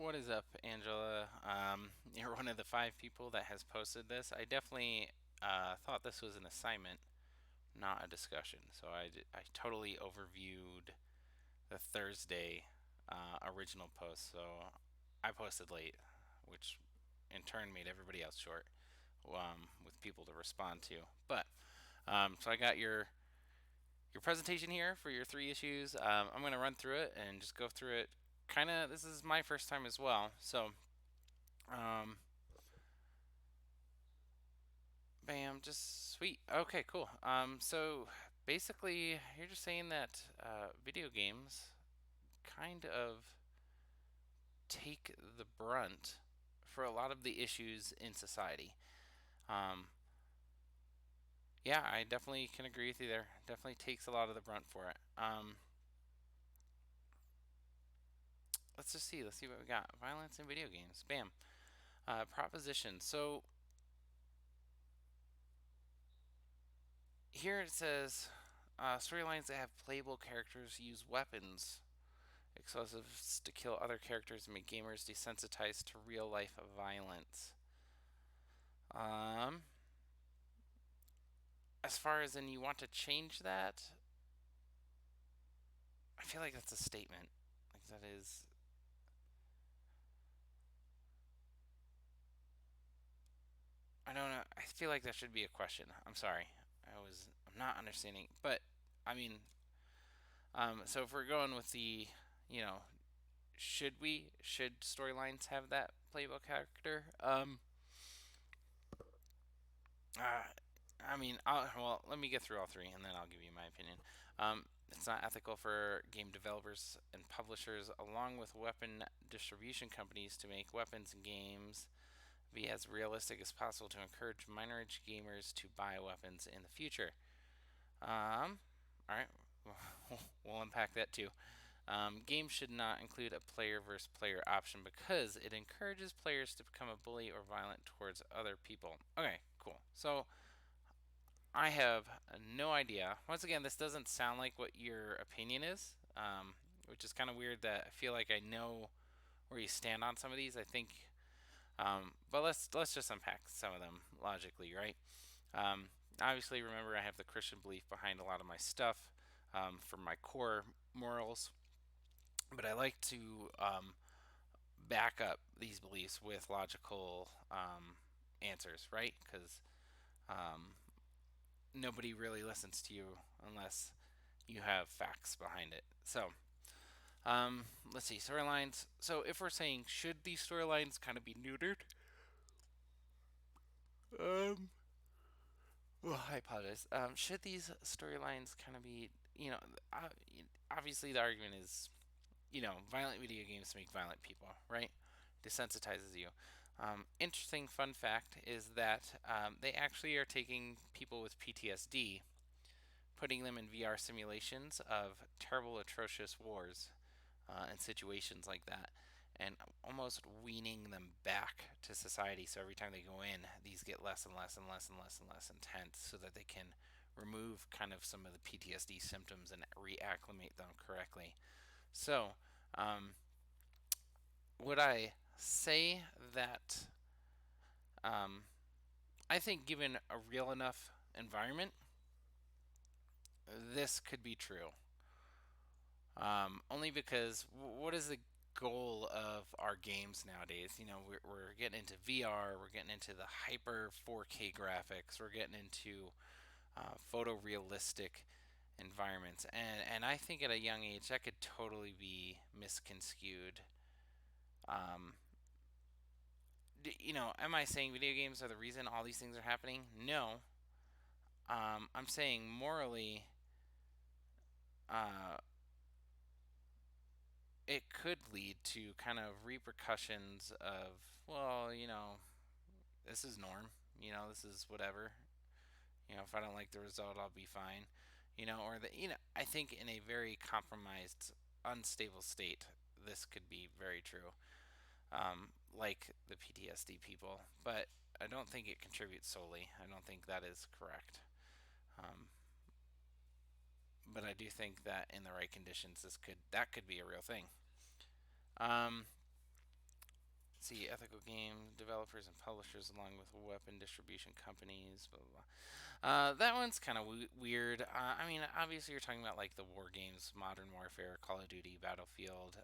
What is up, Angela? You're one of the five people that has posted this. I definitely thought this was an assignment, not a discussion. So I totally overviewed the Thursday original post. So I posted late, which in turn made everybody else short with people to respond to. But so I got your presentation here for your three issues. I'm going to run through it and just go through it. Kind of, this is my first time as well. So um, bam, just sweet. Okay, cool. So basically, you're just saying that video games kind of take the brunt for a lot of the issues in society. Um, yeah, I definitely can agree with you there. Definitely takes a lot of the brunt for it. Let's just see. Let's see what we got. Violence in video games. Bam. Proposition. So here it says storylines that have playable characters use weapons explosives to kill other characters and make gamers desensitized to real life violence. Um, as far as in you want to change that, I feel like that's a statement. Like that is. I don't know. I feel like that should be a question. I'm sorry. I'm not understanding. But I mean, so if we're going with the, you know, should storylines have that playable character? Uh, I mean, well, let me get through all three and then I'll give you my opinion. It's not ethical for game developers and publishers, along with weapon distribution companies, to make weapons and games be as realistic as possible to encourage minor age gamers to buy weapons in the future. All right, we'll unpack that too. Games should not include a player versus player option because it encourages players to become a bully or violent towards other people. Okay, cool. So I have no idea. Once again, this doesn't sound like what your opinion is, which is kind of weird that I feel like I know where you stand on some of these. I think, but let's just unpack some of them logically, right? Um, Obviously, remember I have the Christian belief behind a lot of my stuff from my core morals, but I like to back up these beliefs with logical answers, right? Because nobody really listens to you unless you have facts behind it. So, let's see, storylines. So, if we're saying should these storylines kind of be neutered? Um, well, I apologize. Should these storylines kind of be, uh, obviously the argument is, violent video games make violent people, right? Desensitizes you. Interesting fun fact is that they actually are taking people with PTSD, putting them in VR simulations of terrible, atrocious wars and situations like that, and almost weaning them back to society. So every time they go in, these get less and less and less and less and less intense, so that they can remove kind of some of the PTSD symptoms and reacclimate them correctly. So, um, would I say that I think, given a real enough environment, this could be true? Only because what is the goal of our games nowadays? We're getting into VR, we're getting into the hyper 4K graphics, we're getting into photorealistic environments, and I think at a young age that could totally be misconstrued. Um, am I saying video games are the reason all these things are happening? No. I'm saying morally, uh, it could lead to kind of repercussions of, well, this is norm. This is whatever. If I don't like the result, I'll be fine. Or I think in a very compromised, unstable state, this could be very true. Like the PTSD people, but I don't think it contributes solely. I don't think that is correct. Um, but I do think that in the right conditions, that could be a real thing. Um, see ethical game developers and publishers along with weapon distribution companies. Blah, blah, blah. That one's kind of weird. I mean, obviously you're talking about like the war games, Modern Warfare, Call of Duty, Battlefield,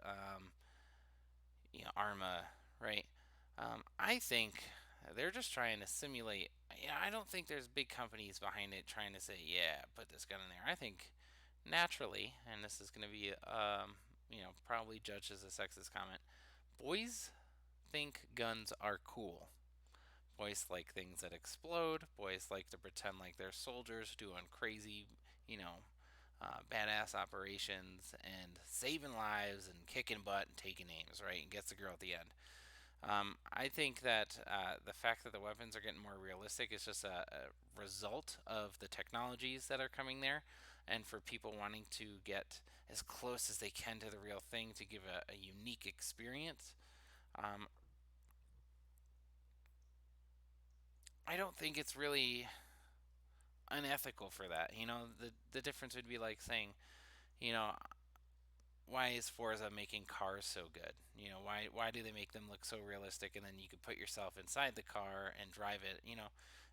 Arma, right? I think they're just trying to simulate. Yeah, I don't think there's big companies behind it trying to say, yeah, put this gun in there. I think naturally, and this is going to be, probably judged as a sexist comment, boys think guns are cool. Boys like things that explode. Boys like to pretend like they're soldiers doing crazy, you know, badass operations and saving lives and kicking butt and taking names, right? And gets the girl at the end. I think that the fact that the weapons are getting more realistic is just a result of the technologies that are coming there, and for people wanting to get as close as they can to the real thing to give a unique experience. Um, I don't think it's really unethical for that. The difference would be like saying, you know, why is Forza making cars so good? Why do they make them look so realistic and then you could put yourself inside the car and drive it?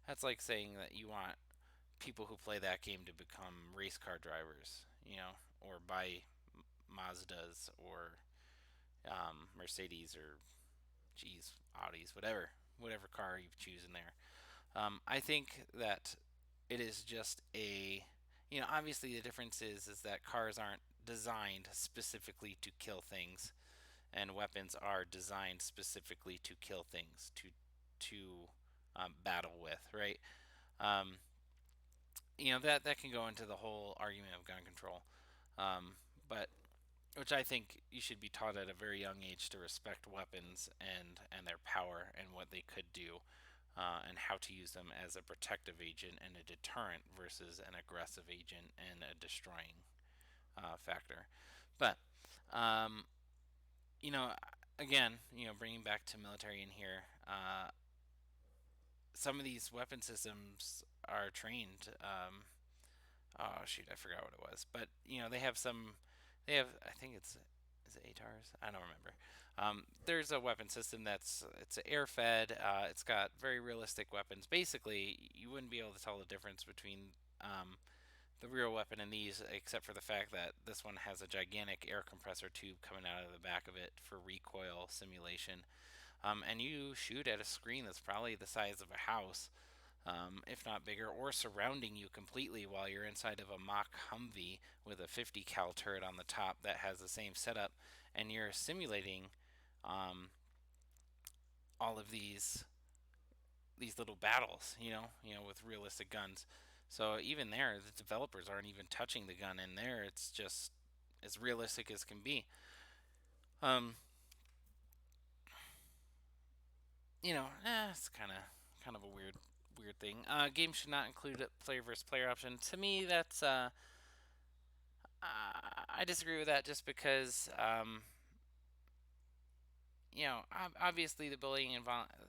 That's like saying that you want people who play that game to become race car drivers, or buy Mazdas or Mercedes or geez, Audis, whatever car you choose in there. I think that it is just obviously the difference is that cars aren't designed specifically to kill things, and weapons are designed specifically to kill things, to battle with, right? Um, that can go into the whole argument of gun control, um, but which I think you should be taught at a very young age to respect weapons and their power and what they could do, and how to use them as a protective agent and a deterrent versus an aggressive agent and a destroying factor. But um, you know, again, bringing back to military in here, some of these weapon systems are trained. Oh shoot, I forgot what it was, but they have some. They have, I think is it ATARs? I don't remember. There's a weapon system it's air fed. It's got very realistic weapons. Basically, you wouldn't be able to tell the difference between the real weapon and these, except for the fact that this one has a gigantic air compressor tube coming out of the back of it for recoil simulation. And you shoot at a screen that's probably the size of a house, if not bigger, or surrounding you completely while you're inside of a mock Humvee with a 50 cal turret on the top that has the same setup, and you're simulating um, all of these little battles, with realistic guns. So even there, the developers aren't even touching the gun in there. It's just as realistic as can be. Um, it's kind of a weird thing. Games should not include a player versus player option. To me, that's I disagree with that just because obviously the bullying and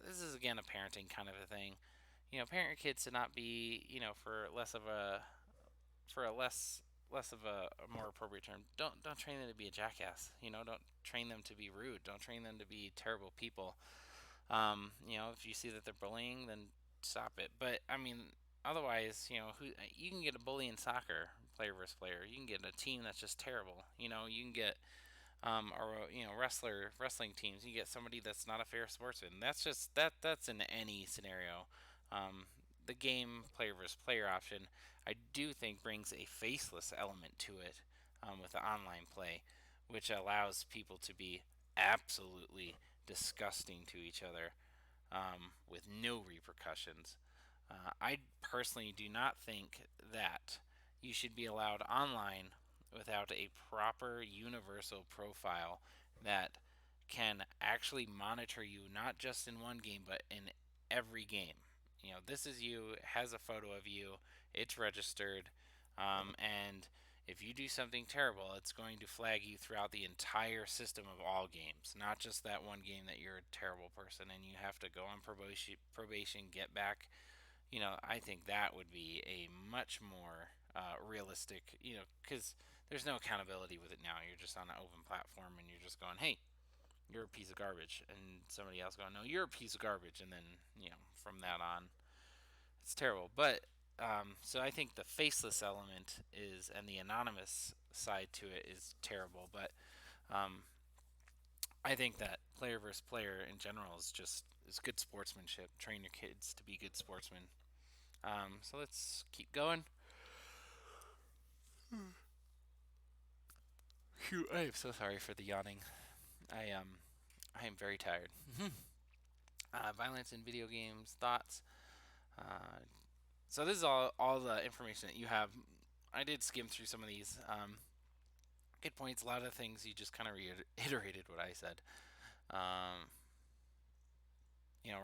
this is again a parenting kind of a thing. Parent your kids to not be, for a less of a more appropriate term. Don't train them to be a jackass. Don't train them to be rude. Don't train them to be terrible people. If you see that they're bullying, then stop it. But I mean, otherwise, who you can get a bully in soccer, player versus player. You can get a team that's just terrible. You can get or wrestling teams. You get somebody that's not a fair sportsman. That's just that's in any scenario. Um, the game player versus player option, I do think brings a faceless element to it, with the online play, which allows people to be absolutely disgusting to each other, with no repercussions. I personally do not think that you should be allowed online without a proper universal profile that can actually monitor you not just in one game but in every game. This is you, it has a photo of you, it's registered, and if you do something terrible, it's going to flag you throughout the entire system of all games, not just that one game that you're a terrible person and you have to go on probation, get back. I think that would be a much more realistic, because there's no accountability with it now. You're just on an open platform and you're just going, hey, you're a piece of garbage, and somebody else going, no, you're a piece of garbage, and then from that on, it's terrible. But so I think the faceless element is, and the anonymous side to it is terrible. But um, I think that player versus player in general is good sportsmanship. Train your kids to be good sportsmen. So let's keep going. Phew, I am so sorry for the yawning. I I am very tired. Violence in video games, thoughts. Uh, so this is all the information that you have. I did skim through some of these. Good points. A lot of things you just kind of reiterated what I said. Um,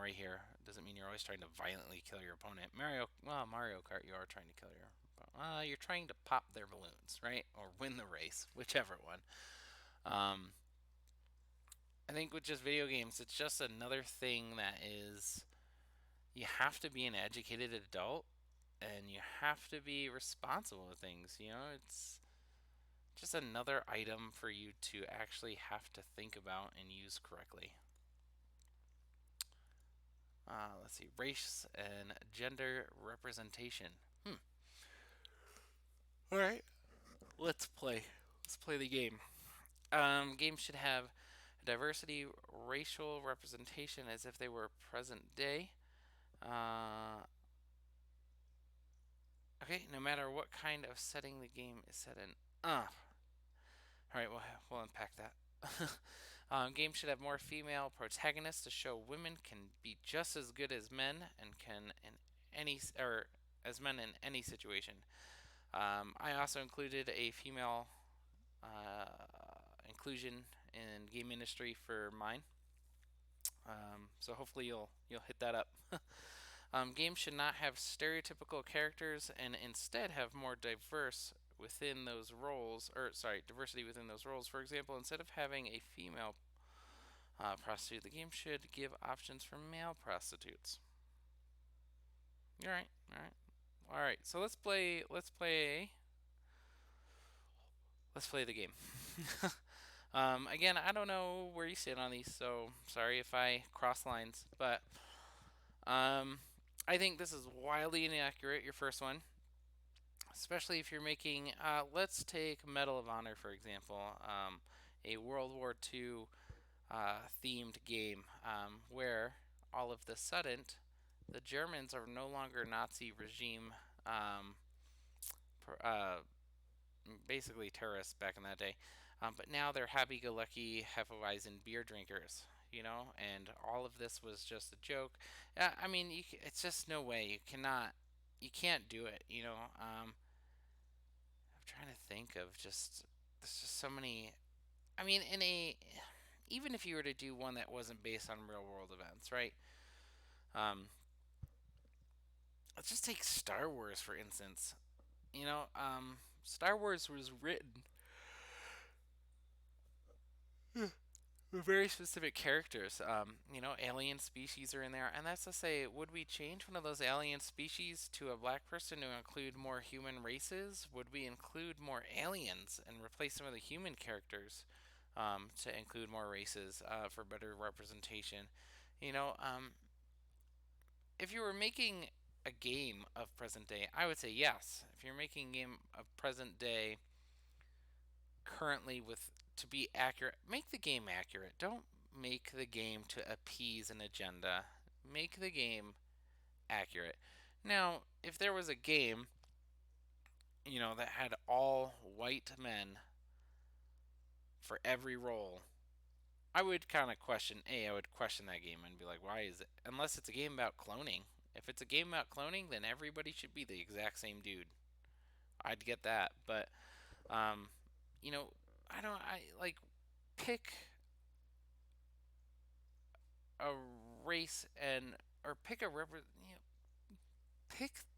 right here doesn't mean you're always trying to violently kill your opponent. Mario Kart, you are trying to kill your. You're trying to pop their balloons, right, or win the race, whichever one. Um, I think with just video games, it's just another thing that is you have to be an educated adult and you have to be responsible with things. It's just another item for you to actually have to think about and use correctly. Let's see, race and gender representation. All right, let's play. Let's play the game. Games should have diversity, racial representation as if they were present day. Uh, okay, no matter what kind of setting the game is set in. All right, we'll unpack that. Games should have more female protagonists to show women can be just as good as men and can in any or as men in any situation. I also included a female uh, inclusion in game industry for mine. So hopefully you'll hit that up. Games should not have stereotypical characters and instead have more diverse within those roles, or sorry, diversity within those roles. For example, instead of having a female prostitute, the game should give options for male prostitutes. All right, all right, all right. So let's play the game. Again, I don't know where you sit on these, so sorry if I cross lines, but um, I think this is wildly inaccurate. Your first one, especially if you're making. Let's take Medal of Honor for example, a World War II themed game where all of the sudden the Germans are no longer Nazi regime, um, uh, basically terrorists back in that day, but now they're happy-go-lucky Hefeweizen beer drinkers. And all of this was just a joke. I mean, it's just no way you can't do it. I'm trying to think of just there's just so many. I mean, even if you were to do one that wasn't based on real world events, right? Um, let's just take Star Wars for instance. Star Wars was written with very specific characters. Alien species are in there, and that's to say, would we change one of those alien species to a black person to include more human races? Would we include more aliens and replace some of the human characters to include more races for better representation? You know, um, if you were making a game of present day, I would say yes. If you're making a game of present day currently with to be accurate, make the game accurate. Don't make the game to appease an agenda. Make the game accurate. Now, if there was a game, that had all white men for every role, I would question that game and be like, why is it? Unless it's a game about cloning. If it's a game about cloning, then everybody should be the exact same dude. I'd get that, but um, you know, I don't. I like pick a race and or pick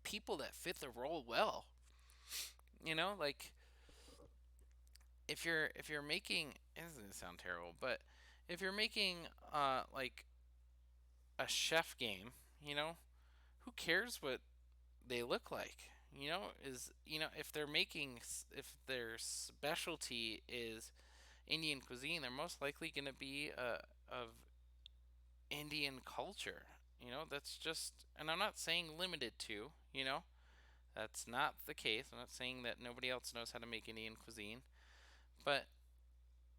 people that fit the role well. Like if you're making it doesn't sound terrible, but if you're making like a chef game, who cares what they look like? If they're making if their specialty is Indian cuisine, they're most likely going to be of Indian culture. That's just, and I'm not saying limited to, that's not the case. I'm not saying that nobody else knows how to make Indian cuisine, but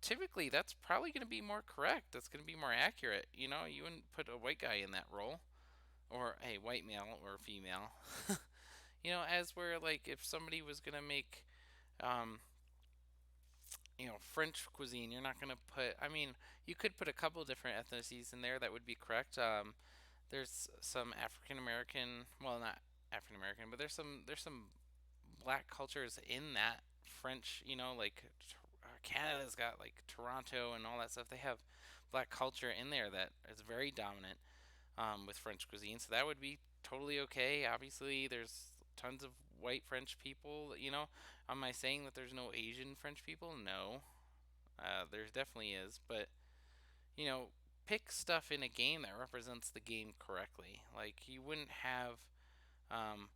typically that's probably going to be more correct. That's going to be more accurate. You wouldn't put a white guy in that role, or a white male or female. As where, like, if somebody was going to make, um, French cuisine, you're not going to put, I mean, you could put a couple different ethnicities in there that would be correct. There's some African American, well, not African American, but there's some black cultures in that French, like Canada's got like Toronto and all that stuff. They have black culture in there that is very dominant, with French cuisine. So that would be totally okay. Obviously, there's tons of white French people. Am I saying that there's no Asian French people? No, there definitely is. But you know, pick stuff in a game that represents the game correctly. Like you wouldn't have, um,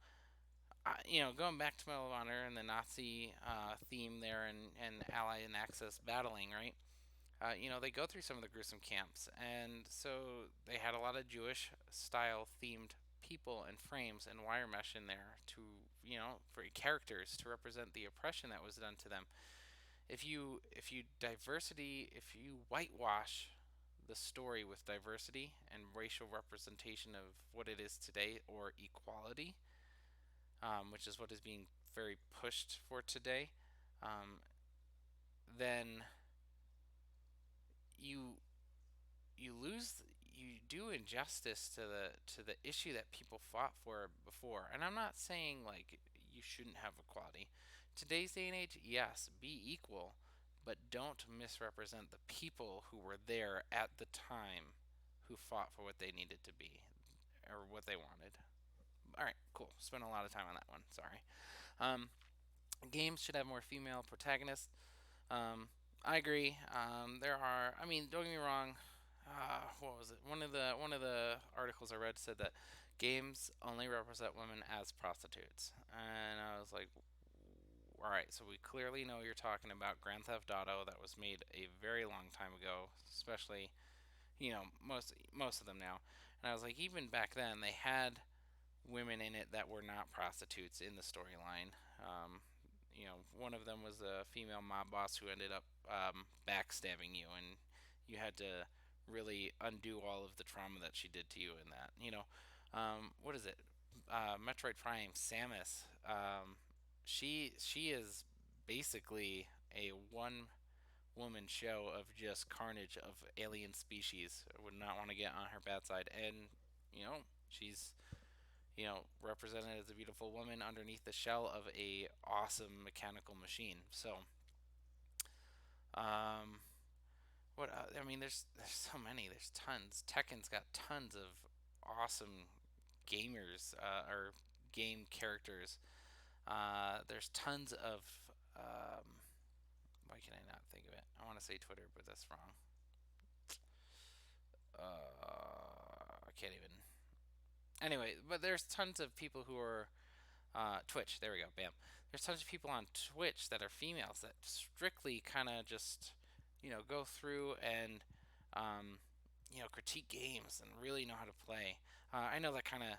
going back to Medal of Honor and the Nazi theme there, and Ally and Axis battling, right? They go through some of the gruesome camps, and so they had a lot of Jewish style themed people and frames and wire mesh in there to, for characters to represent the oppression that was done to them. If you whitewash the story with diversity and racial representation of what it is today, or equality, which is what is being very pushed for today, um, then you you do injustice to the issue that people fought for before. And I'm not saying like you shouldn't have equality. Today's day and age, yes, be equal, but don't misrepresent the people who were there at the time, who fought for what they needed to be, or what they wanted. All right, cool. Spent a lot of time on that one. Sorry. Um, Games should have more female protagonists. Um, I agree. There are. I mean, don't get me wrong. What was it? One of the articles I read said that games only represent women as prostitutes, and I was like, all right. So we clearly know you're talking about Grand Theft Auto, that was made a very long time ago, especially most of them now. And I was like, even back then they had women in it that were not prostitutes in the storyline. One of them was a female mob boss who ended up backstabbing you, and you had to really undo all of the trauma that she did to you in that. What is it? Metroid Prime Samus. She is basically a one woman show of just carnage of alien species. I would not want to get on her bad side, and she's represented as a beautiful woman underneath the shell of a awesome mechanical machine. So, um, I mean, there's so many. There's tons. Tekken's got tons of awesome gamers, or game characters. There's tons of. Why can I not think of it? I want to say Twitter, but that's wrong. I can't even. Anyway, but there's tons of people who are, Twitch. There we go. Bam. There's tons of people on Twitch that are females that strictly kind of just, go through and, um, critique games and really know how to play. I know that kind of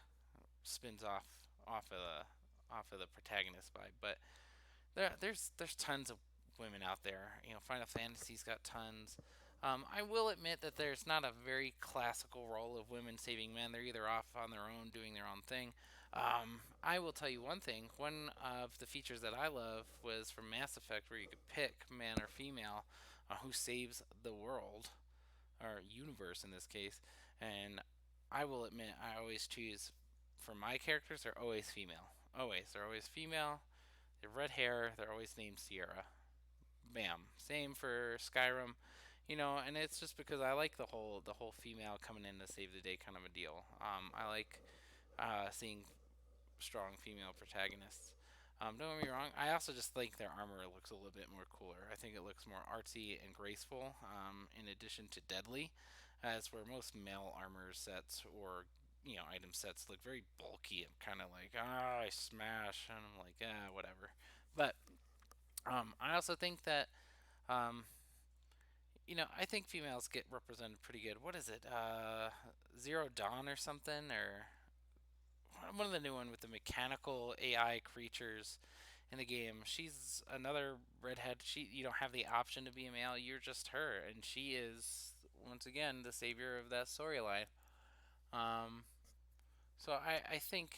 spins off of the protagonist vibe, but there's tons of women out there. Final Fantasy's got tons. I will admit that there's not a very classical role of women saving men. They're either off on their own doing their own thing. I will tell you one thing. One of the features that I love was from Mass Effect, where you could pick man or female, who saves the world, or universe in this case. And I will admit, I always choose, for my characters, they're always female. Always. They're always female. They have red hair. They're always named Sierra. Bam. Same for Skyrim. And it's just because I like the whole female coming in to save the day kind of a deal. I like seeing strong female protagonists. Don't get me wrong. I also just think their armor looks a little bit more cooler. I think it looks more artsy and graceful. In addition to deadly, as where most male armor sets, or item sets, look very bulky and kind of like, I smash, and I'm like, whatever. But I also think that, um, I think females get represented pretty good. What is it? Zero Dawn or something, or one of the new one with the mechanical AI creatures in the game. She's another redhead. You don't have the option to be a male. You're just her, and she is once again the savior of that storyline. Um, so I think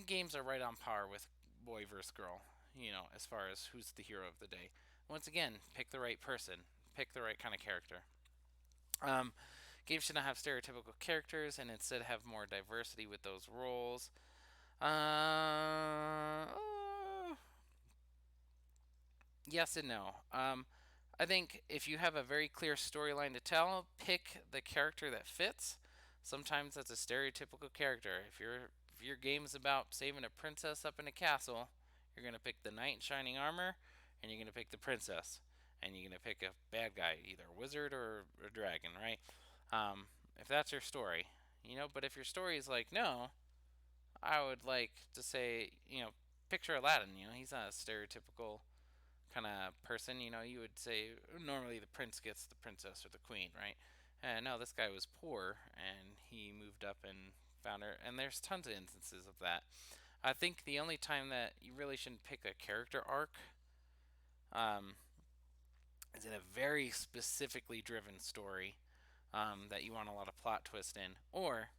games are right on par with boy versus girl. As far as who's the hero of the day. Once again, pick the right person. Pick the right kind of character. Um, Games should not have stereotypical characters and instead have more diversity with those roles. Uh, yes and no. I think if you have a very clear storyline to tell, pick the character that fits. Sometimes that's a stereotypical character. If your game is about saving a princess up in a castle, you're gonna pick the knight in shining armor, and you're gonna pick the princess, and you're gonna pick a bad guy, either a wizard or a dragon, right? If that's your story, But if your story is like, no, I would like to say, picture Aladdin. He's not a stereotypical kind of person. You would say normally the prince gets the princess or the queen, right? And no, this guy was poor and he moved up and found her. And there's tons of instances of that. I think the only time that you really shouldn't pick a character arc um, is in a very specifically driven story that you want a lot of plot twist in, or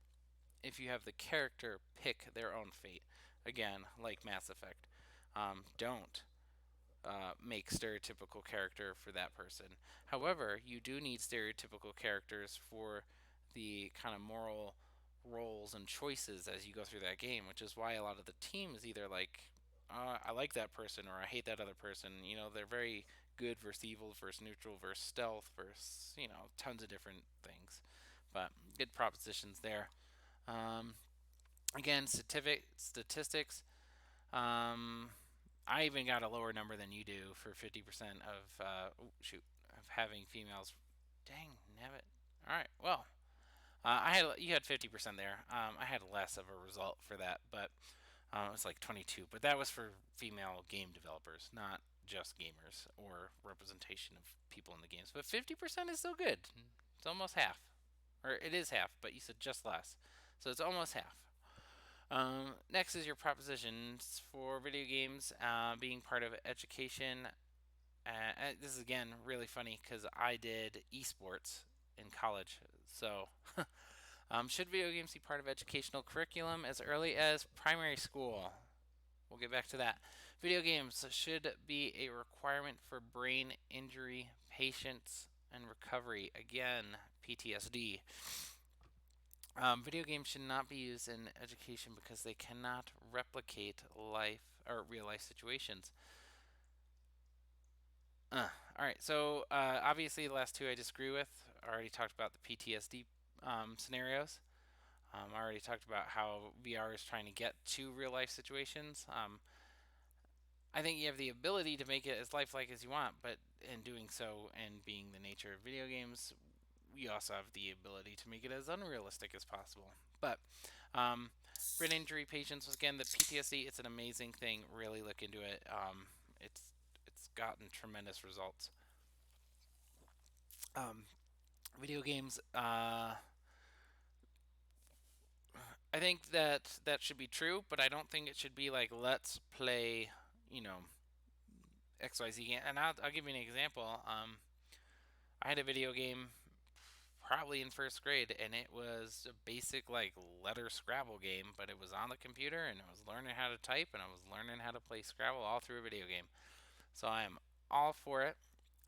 if you have the character pick their own fate. Again, like Mass Effect. Don't make stereotypical character for that person. However, you do need stereotypical characters for the kind of moral roles and choices as you go through that game, which is why a lot of the teams either like, I like that person or I hate that other person. They're very good versus evil versus neutral versus stealth versus, tons of different things. But good propositions there. Um, Again, statistics. Um, I even got a lower number than you do for 50% of of having females. Dang, nabbit. All right, well, you had 50% there. I had less of a result for that, but it was like 22. But that was for female game developers, not just gamers or representation of people in the games. But 50% is still good. It's almost half, or it is half. But you said just less, so it's almost half. Next is your propositions for video games being part of education. This is again really funny because I did esports in college. So, should video games be part of educational curriculum as early as primary school? We'll get back to that. Video games should be a requirement for brain injury patients and recovery. Again, PTSD. Video games should not be used in education because they cannot replicate life or real life situations. All right, so obviously the last two I disagree with. I already talked about the PTSD scenarios. I already talked about how VR is trying to get to real life situations. I think you have the ability to make it as lifelike as you want, but in doing so and being the nature of video games, we also have the ability to make it as unrealistic as possible. But um, brain injury patients, again, the PTSD, it's an amazing thing. Really look into it. It's gotten tremendous results. Um, Video games. I think that should be true, but I don't think it should be like let's play, you know, XYZ game. And I'll give you an example. I had a video game probably in first grade, and it was a basic like letter Scrabble game, but it was on the computer, and I was learning how to type, and I was learning how to play Scrabble all through a video game. So I am all for it.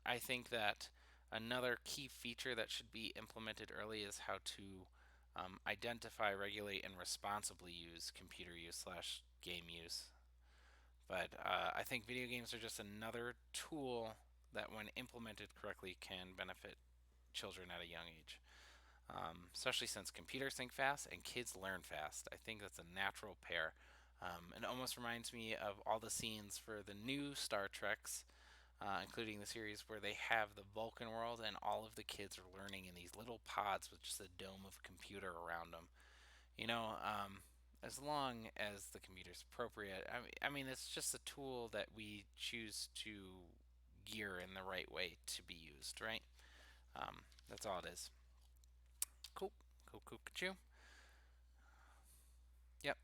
I think that another key feature that should be implemented early is how to identify, regulate, and responsibly use computer use slash game use. But I think video games are just another tool that, when implemented correctly, can benefit children at a young age. Especially since computers think fast and kids learn fast. I think that's a natural pair. It almost reminds me of all the scenes for the new Star Treks, including the series where they have the Vulcan world and all of the kids are learning in these little pods with just a dome of computer around them. You know, um, as long as the computer's appropriate. I mean, it's just a tool that we choose to gear in the right way to be used, right? That's all it is. Cool. Cool, cool, cool. Yep.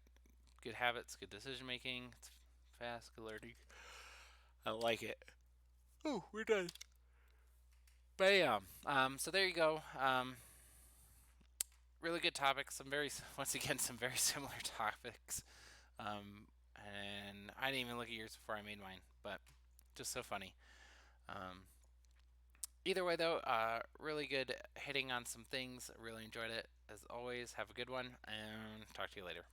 Good habits, good decision making. It's fast, good learning. I like it. Oh, we're done. Bam. So there you go. Really good topics. Some very, once again, some very similar topics. And I didn't even look at yours before I made mine, but just so funny. Um, Either way, though, really good hitting on some things. Really enjoyed it. As always, have a good one, and talk to you later.